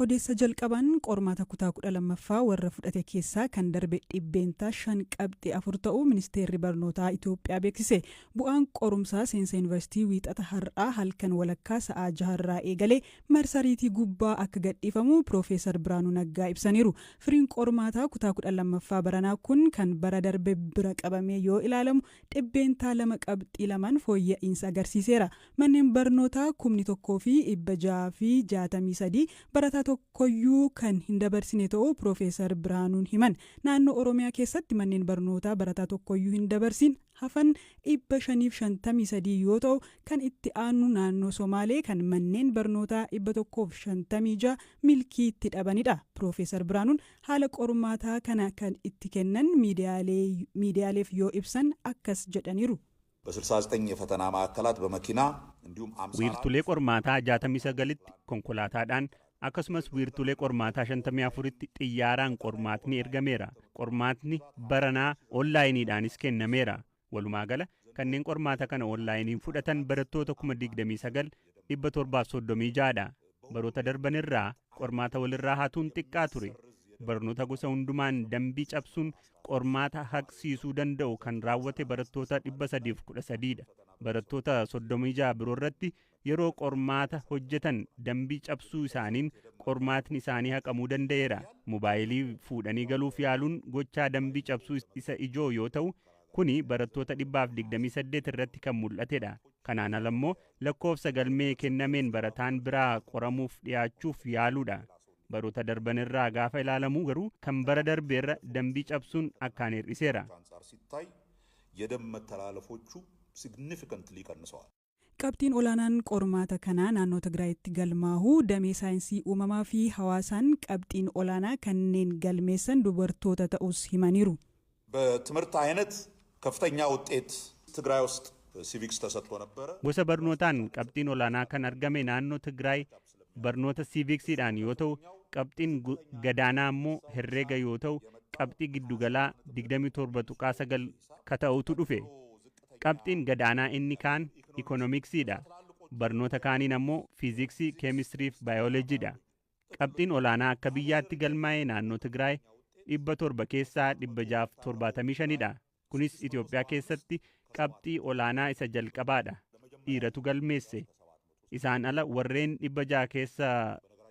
Odeessa jalqaban qormaata kutaa 12ffaa warra fudhate keessaa kan darbe dhibbeentaa 5 qabxii 4 ta'uu ministeerri barnootaa Itoophiyaa beeksise. Bu'aan qorumsaa seensa yuunivarsiitii wiixata har'aa halkan walakkaa sa'aa 6 eegalee marsariitii gubbaa akka gadhiifamu Piroofeesar Biraanuu Naggaa ibsaniiru. Firiin qormaataa kutaa 12ffaa baranaa kun kan bara darbe bira qabamee yoo ilaalamu dhibbeentaa 2 qabxii 2 fooyya'insa agarsiiseera. Manneen barnootaa 1,663 barataa tokkoyyuu kan hin dabarsine ta'uu Piroofeesar Biraanuun himan. Naannoo Oromiyaa keessatti manneen barnootaa barataa tokkoyyuu hin dabarsin hafan 553 yoo ta'u kan itti aanu naannoo Somaalee kan manneen barnootaa 156 milkiitti dhabanidha. Piroofeesar Biraanuun haala qormaataa kana kan itti kennan miidiyaaleef yoo ibsan akkas jedhaniiru. በ69 የፈተና ማዕከላት በመኪና እንዲሁም 50 wiirtulee qormaataa 69tti konkolaataadhaan akkasumas wiirtulee qormaataa 54tti xiyyaaraan qormaatni ergameera. Qormaatni baranaa onlaayiniidhaanis kennameera. Walumaa gala kanneen qormaata kana onlaayiniin fudhatan barattoota 29,736dha. Baroota darbanirraa qormaata walirraa hatuun xiqqaa ture. Barnoota gosa hundumaan dambii cabsuun qormaata haqsiisuu danda'u kan raawwate barattoota 313dha. Barattoota 36 biroo irratti yeroo qormaata hojjetan dambii cabsuu isaaniin qormaatni isaanii haqamuu danda'eera. Mobaayilii fuudhanii galuuf yaaluun gochaa dambii cabsuu isa ijoo yoo ta'u kuni barattoota 128 irratti kan mul'atedha. Kanaan alammoo lakkoofsa galmee kennameen barataan biraa qoramuuf dhiyaachuuf yaaluudha. Baroota darbanirraa gaafa ilaalamu garuu kan bara darbeerra dambii cabsuun akkaan hir'iseera. የደም መተላለፎቹ ሲግኒፊካንትሊ ቀንሰዋል። Qabxiin olaanaan qormaata kanaa naannoo Tigraayitti galmaa'u damee saayinsii uumamaa fi hawaasaan qabxiin olaanaa kanneen galmeessan dubartoota ta'us himaniiru. በትምህርት አይነት ከፍተኛ ውጤት ትግራይ ውስጥ ሲቪክስ ተሰጥቶ ነበረ። Gosa barnootaan qabxiin olaanaa kan argame naannoo Tigraay barnoota siiviksiidhaan yoo ta'u qabxiin gadaanaa immoo herreega yoo ta'u qabxii giddugalaa 27.9 ka ta'utu dhufe. Qabxiin gadaanaa inni kaan ikoonomiksiidha. Barnoota kaaniin ammoo fiiziksii, keemistirii fi baayooleejiidha. Qabxiin olaanaa akka biyyaatti galmaa'ee naannoo Tigraay 700 keessaa 675dha. Kunis Itoophiyaa keessatti qabxii olaanaa isa jalqabaadha. Dhiiratu galmeesse. Isaan ala warreen 600 keessa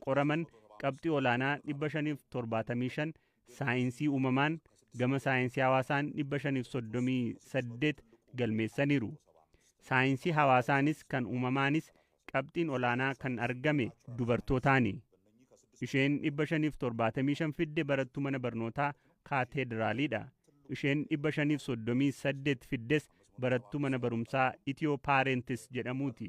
qoraman qabxii olaanaa 575 saayinsii uumamaan gama saayinsii hawaasaan 538 galmeessaniiru. Saayinsii hawaasaanis kan uumamaanis qabxiin olaanaa kan argame dubartootaani. Isheen 575 fidde barattuu mana barnootaa kaateediraaliidha. Isheen 538 fiddes barattuu mana barumsaa Itiyoo Paarentis jedhamuuti.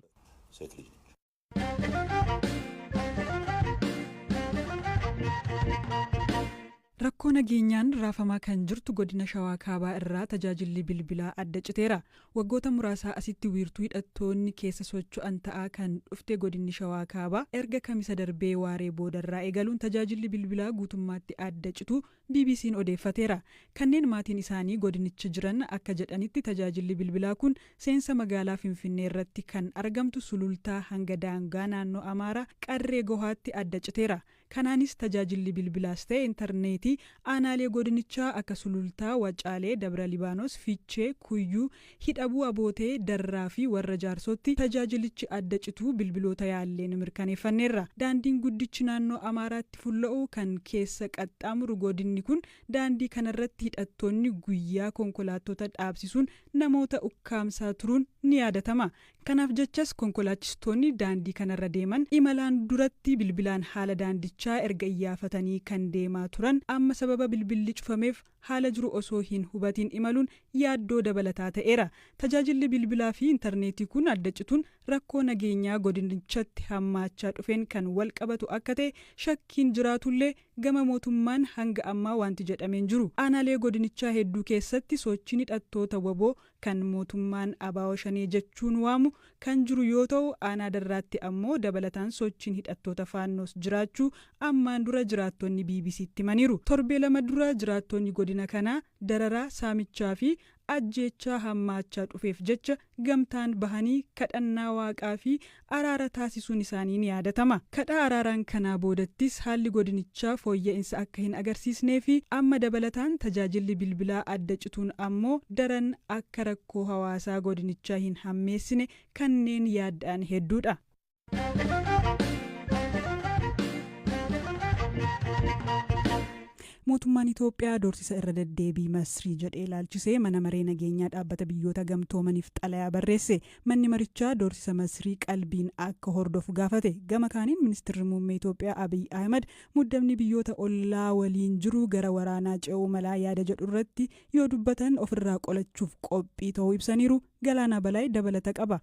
Rakkoo nageenyaan raafamaa kan jirtu godina Shawaa Kaabaa irraa tajaajilli bilbilaa adda citeera. Waggoota muraasaa asitti wiirtuu hidhattoonni keessa socho'an ta'aa kan dhufte godinni Shawaa Kaabaa erga kamisa darbee waaree boodarraa eegaluun tajaajilli bilbilaa guutummaatti adda citu BBC'n odeeffateera. Kanneen maatiin isaanii godinicha jiran akka jedhanitti tajaajilli bilbilaa kun seensa magaalaa Finfinnee irratti kan argamtu sulultaa hanga daangaa naannoo Amaaraa Qarree Gohaatti adda citeera. Kanaanis tajaajilli bilbilaas ta'e intarneetii aanaalee godinichaa akka sulultaa Wacaalee, Dabra Libaanos, Fiichee, Kuyyuu, Hidhabuu Abootee, Darraa fi warra Jaarsootti tajaajilichi adda cituu bilbiloota yaalleen mirkaneeffanneerra. Daandiin guddichi naannoo Amaaraatti fulla'u kan keessa qaxxaamuru godinni kun daandii kanarratti hidhattoonni guyyaa konkolaattota dhaabsisuun namoota ukkaamsaa turuun ni yaadatama. Kanaaf jechas konkolaachistoonni daandii kanarra deeman imalaan duratti bilbilaan haala daandichaa erga iyyafatanii kan deemaa turan amma sababa bilbilli cufameef haala jiru osoo hin hubatiin imaluun yaaddoo dabalataa ta'eera. Tajaajilli bilbilaa fi intarneetii kun adda cituun rakkoo nageenyaa godinichatti hammaachaa dhufeen kan wal qabatu akka ta'e shakkiin jiraatullee gama mootummaan hanga ammaa wanti jedhameen jiru. Aanaalee godinichaa hedduu keessatti sochiin hidhattoota waboo kan mootummaan ABO Shanee jechuun waamu kan jiru yoo ta'u aanaa Darraatti ammoo dabalataan sochiin hidhattoota faannoos jiraachuu ammaan dura jiraattonni BBC'tti himaniiru. Torbee lama dura jiraattonni godina kanaa dararaa saamichaa fi ajjeechaa hammaachaa dhufeef jecha gamtaan bahanii kadhannaa waaqaa fi araara taasisuun isaanii ni yaadatama. Kadhaa araaraan kanaa boodattis haalli godinichaa fooyya'insa akka hin agarsiisnee fi amma dabalataan tajaajilli bilbilaa adda cituun ammoo daran akka rakkoo hawaasaa godinichaa hin hammeessine kanneen yaadda'an hedduudha. Mootummaan Itoophiyaa doorsisa irra deddeebii Masrii jedhee ilaalchisee mana maree nageenyaa dhaabbata biyyoota gamtoomaniif xalayaa barreesse. Manni marichaa doorsisa Masrii qalbiin akka hordofu gaafate. Gama kaaniin ministeerri muummee Itoophiyaa Abiy Ahmed muddamni biyyoota ollaa waliin jiru gara waraanaa ce'uu malaa yaada jedhu irratti yoo dubbatan ofirraa qolachuuf qophii ta'uu ibsaniiru. Galaanaa Balaay dabalata qaba.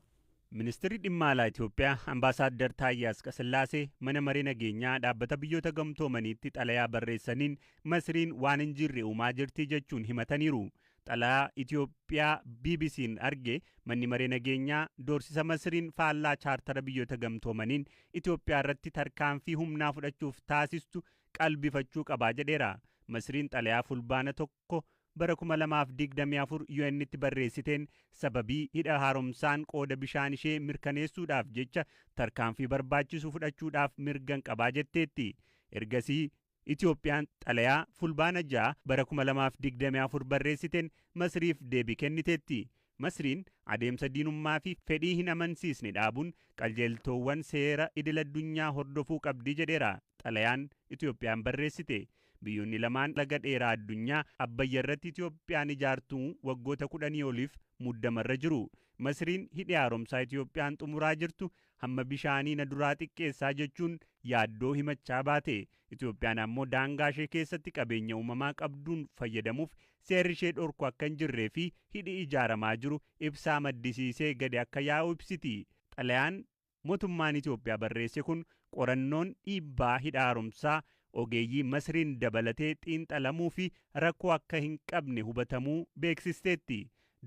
Ministeerri dhimma alaa Itoophiyaa Ambaasaadder Taayyee Asqasillaasee mana maree nageenyaa dhaabbata biyyoota gamtoomaniitti xalayaa barreessaniin Masriin waan hin jirre uumaa jirti jechuun himataniiru. Xalayaa Itoophiyaa BBC'n arge manni maree nageenyaa doorsisa Masriin faallaa chaartara biyyoota gamtoomaniin Itoophiyaa irratti tarkaanfii humnaa fudhachuuf taasistu qalbifachuu qabaa jedheera. Masriin xalayaa fulbaana tokko bara 2024 UN'tti barreessiteen sababii hidha haaromsaan qooda bishaan ishee mirkaneessuudhaaf jecha tarkaanfii barbaachisu fudhachuudhaaf mirgan qabaa jetteetti. Ergasii Itoophiyaan xalayaa fulbaana 6 bara 2024 barreessiteen Masriif deebii kenniteetti. Masriin adeemsa diinummaa fi fedhii hin amansiisne dhaabuun qajeeltoowwan seera idil-addunyaa hordofuu qabdi jedheera xalayaan Itoophiyaan barreessite. Biyyoonni lamaan laga dheeraa addunyaa Abbayyaa irratti Itoophiyaan ijaartuu waggoota 10 oliif muddamarra jiru. Masriin hidhi haaromsaa Itoophiyaan xumuraa jirtu hamma bishaanii na duraa xiqqeessaa jechuun yaaddoo himachaa baate. Itoophiyaan ammoo daangaa ishee keessatti qabeenya uumamaa qabduun fayyadamuuf seerri ishee dhorku akka hin jirree fi hidhi ijaaramaa jiru ibsaa maddisiisee gadi akka yaa'u ibsiti. Xalayaan mootummaan Itoophiyaa barreesse kun qorannoon dhiibbaa hidha haaromsaa ogeeyyii Masriin dabalatee xiinxalamuu fi rakkoo akka hin qabne hubatamuu beeksisteetti.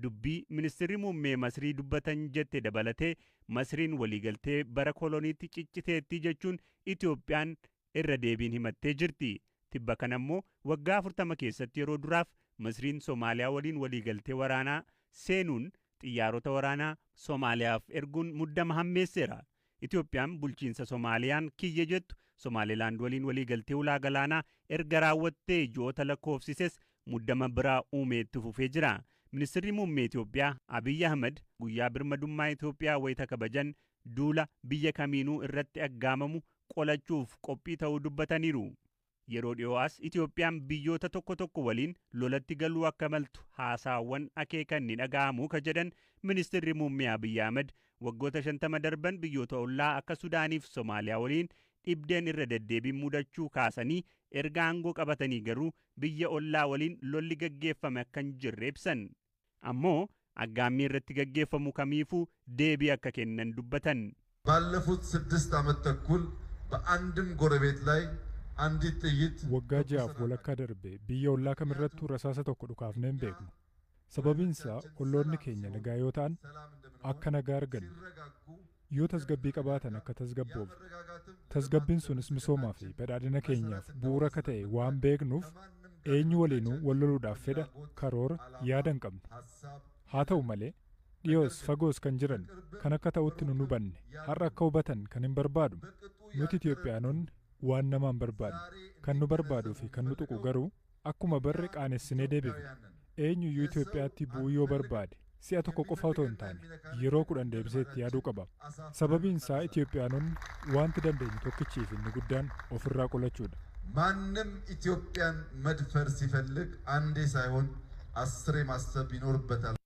Dubbii ministeerri muummee Masrii dubbatan jette dabalatee Masriin waliigaltee bara koloniitti cicciteetti jechuun Itoophiyaan irra deebiin himattee jirti. Tibba kanammoo waggaa 40 keessatti yeroo duraaf Masriin Soomaaliyaa waliin waliigaltee waraanaa seenuun xiyyaarota waraanaa Soomaaliyaaf erguun muddama hammeesseera. Itoophiyaan bulchiinsa Soomaaliyaan kiyya jettu Somaalilaand waliin waliigaltee ulaa galaanaa erga raawwattee ji'oota lakkoofsises muddama biraa uumeetti fufee jira. Ministeerri muummee Itoophiyaa Abiy Ahmed guyyaa birmadummaa Itoophiyaa wayita kabajan duula biyya kamiinuu irratti aggaamamu qolachuuf qophii ta'uu dubbataniiru. Yeroo dhiyoos Itoophiyaan biyyoota tokko waliin lolatti galuu akka maltu haasaawwan akeekan ni dhaga'amu ka jedhan ministeerri muummee Abiy Ahmed waggoota 50 darban biyyoota ollaa akka Sudaaniif Soomaaliyaa waliin dhibdeen irra deddeebiin mudachuu kaasanii erga aangoo qabatanii garuu biyya ollaa waliin lolli gaggeeffame akka hin jirre ibsan. Ammoo aggaammii irratti gaggeeffamu kamiifuu deebii akka kennan dubbatan. ባለፉት 6 ዓመት ተኩል በአንድም ጎረቤት ላይ አንዲት ጥይት waggaa jahaaf walakkaa darbe biyya ollaa kamirrattuu rasaasa tokko dhukaafnee hin beeknu. Sababiinsaa olloonni keenya nagaa yoo ta'an akka nagaa argannu yoo tasgabbii qabaatan akka tasgabboof tasgabbiin sunis misoomaa fi badhaadhina keenyaaf bu'uura akka ta'e waan beeknuuf eenyu waliinuu wal loluudhaaf fedha karoora yaada hin qabnu. Haa ta'u malee dhiyoos fagoos kan jiran kan akka ta'utti nu hubanne har'a akka hubatan kan hin barbaadu. Nuti Itoophiyaanonni waan namaan barbaadnu kan nu barbaaduu fi kan nu tuqu garuu akkuma barre qaanessinee deebifne. Eenyuyyuu Itoophiyaatti bu'uu yoo barbaade si'a tokko qofa otoo hin taane yeroo 10 deebiseetti yaaduu qaba. Sababiin isaa Itoophiyaanonni wanti dandeenyu tokkichiif inni guddaan ofirraa qolachuudha. ማንም ኢትዮጵያን መድፈር ሲፈልግ አንዴ ሳይሆን 10 ማሰብ ይኖርበታል።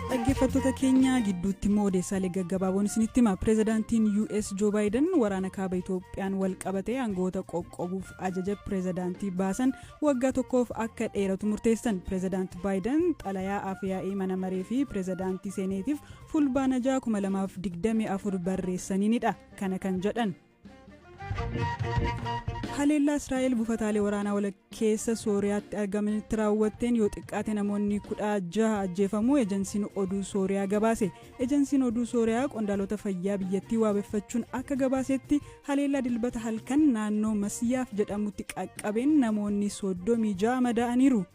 Dhaggeeffattoota keenya gidduutti immoo odeessaalee gaggabaaboon isinitti hima. Pireezidaantiin US Joo Baayiden waraana kaaba Itoophiyaan wal qabatee aangoota qoqqobuuf ajaja pireezidaantii baasan waggaa tokkoof akka dheeratu murteessan. Pireezidaanti Baayiden xalayaa afyaa'ii mana maree fi pireezidaantii seeneetiif fulbaana 6 2024 barreessaniinidha. Kana kan jedhan. haleellaa Israa'el buufataalee waraanaa walakkeessa Sooriyaatti argamanitti raawwatteen yoo xiqqaate namoonni 16 ajjeefamuu ejensiin oduu Sooriyaa gabaase. Ejensiin oduu Sooriyaa qondaalota fayyaa biyyattii waabeffachuun akka gabaasetti haleellaa dilbata halkan naannoo Masiyaaf jedhamutti qaqqabeen namoonni 36 madaa'aniiru.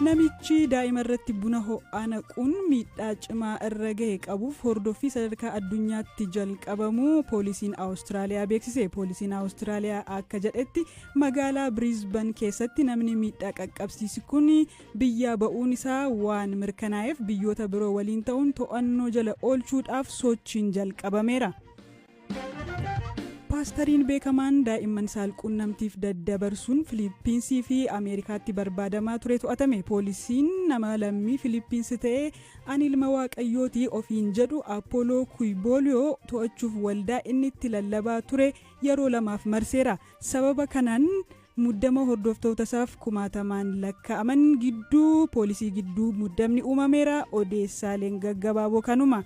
Namichi daa'ima irratti buna ho'aa naquun miidhaa cimaa irra gahe qabuuf hordoffii sadarkaa addunyaatti jalqabamuu poolisiin Awustiraaliyaa beeksise. Poolisiin Awustiraaliyaa akka jedhetti magaalaa Brisbane keessatti namni miidhaa qaqqabsiise kun biyyaa ba'uun isaa waan mirkanaa'eef biyyoota biroo waliin ta'uun to'annoo jala oolchuudhaaf sochiin jalqabameera. Paastariin beekamaan daa'imman saalquunnamtiif daddabarsuun Filiippiinsii fi Ameerikaatti barbaadamaa ture to'atame. Poolisiin nama lammii Filiippiinsi ta'ee ani ilma waaqayyooti ofiin jedhu Apollo Kuibolio to'achuuf waldaa inni itti lallabaa ture yeroo 2 marseera. Sababa kanaan muddama hordoftoota isaaf 1000 lakkaa'aman gidduu poolisii gidduu muddamni uumameera. Odeessaaleen gaggabaaboo kanuma.